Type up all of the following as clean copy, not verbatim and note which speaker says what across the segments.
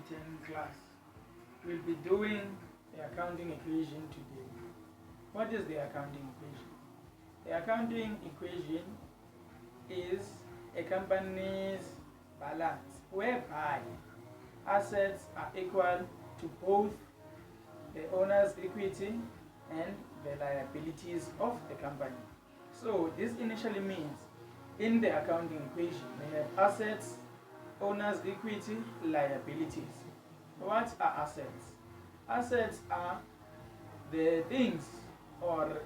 Speaker 1: 10 class. We'll be doing the accounting equation today. What is the accounting equation? The accounting equation is a company's balance whereby assets are equal to both the owner's equity and the liabilities of the company. So this initially means in the accounting equation we have assets, owner's equity, liabilities. What are assets? Assets are the things or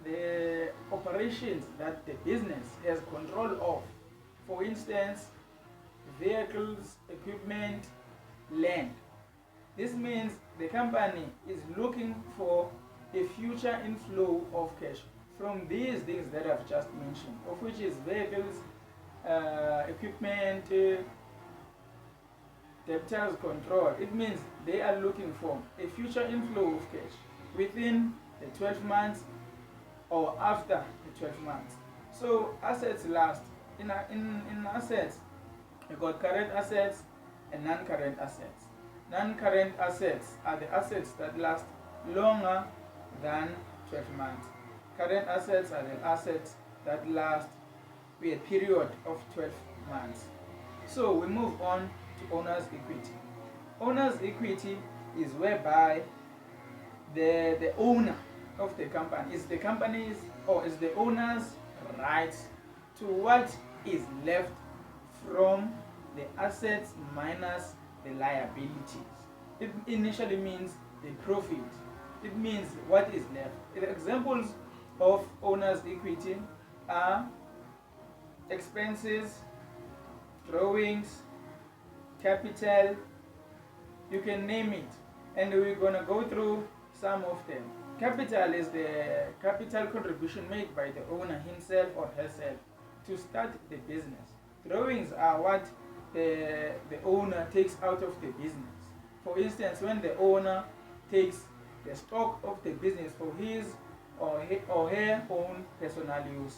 Speaker 1: the operations that the business has control of. For instance, vehicles, equipment, land. This means the company is looking for a future inflow of cash from these things that I've just mentioned, of which is vehicles, equipment, debtors control. It means they are looking for a future inflow of cash within the 12 months or after the 12 months. So assets last. In assets, you got current assets and non-current assets. Non-current assets are the assets that last longer than 12 months. Current assets are the assets that last a period of 12 months. So we move on to owner's equity. Owner's equity is whereby the owner of the company is the company's or is the owner's rights to what is left from the assets minus the liabilities. It initially means the profit. It means what is left. The examples of owner's equity are expenses, drawings, capital, you can name it, and we're going to go through some of them. Capital is the capital contribution made by the owner himself or herself to start the business. Drawings are what the owner takes out of the business. For instance, when the owner takes the stock of the business for his or her own personal use.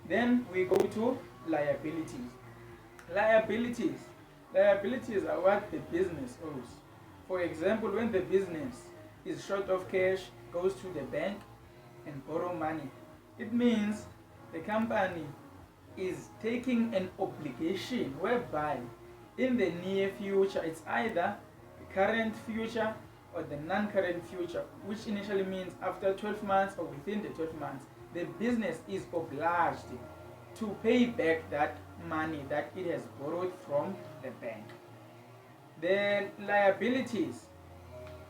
Speaker 1: Then we go to liabilities. Liabilities are what the business owes. For example, when the business is short of cash, goes to the bank and borrow money. It means the company is taking an obligation whereby in the near future, it's either the current future or the non-current future, which initially means after 12 months or within the 12 months, the business is obliged to pay back that money that it has borrowed from the bank. The liabilities,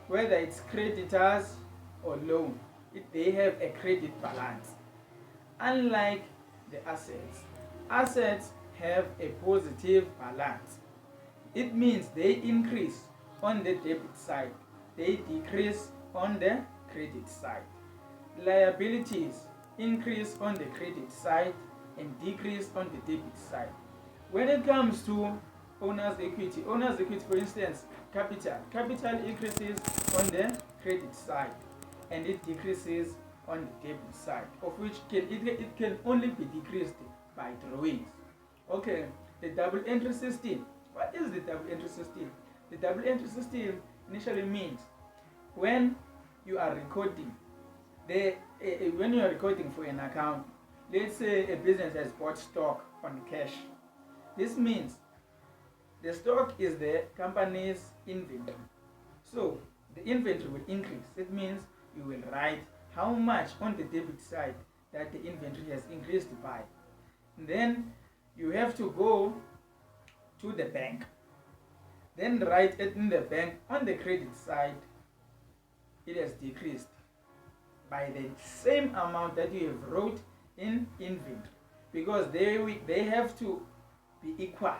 Speaker 1: whether it's creditors or loan, they have a credit balance. Unlike the assets have a positive balance. It means they increase on the debit side, they decrease on the credit side. Liabilities increase on the credit side and decrease on the debit side. When it comes to owner's equity, for instance, capital increases on the credit side and it decreases on the debit side, of which it can only be decreased by drawings. Okay, the double entry system. What is the double entry system? The double entry system initially means when you are recording for an account, let's say a business has bought stock on cash. This means the stock is the company's inventory. So the inventory will increase. It means you will write how much on the debit side that the inventory has increased by. And then you have to go to the bank. Then write it in the bank on the credit side. It has decreased by the same amount that you have wrote in inventory, because they have to be equal.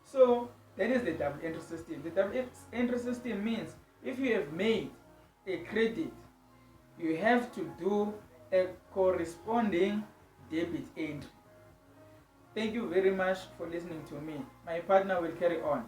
Speaker 1: So that is the double entry system. The double entry system means if you have made a credit, you have to do a corresponding debit entry. Thank you very much for listening to me. My partner will carry on.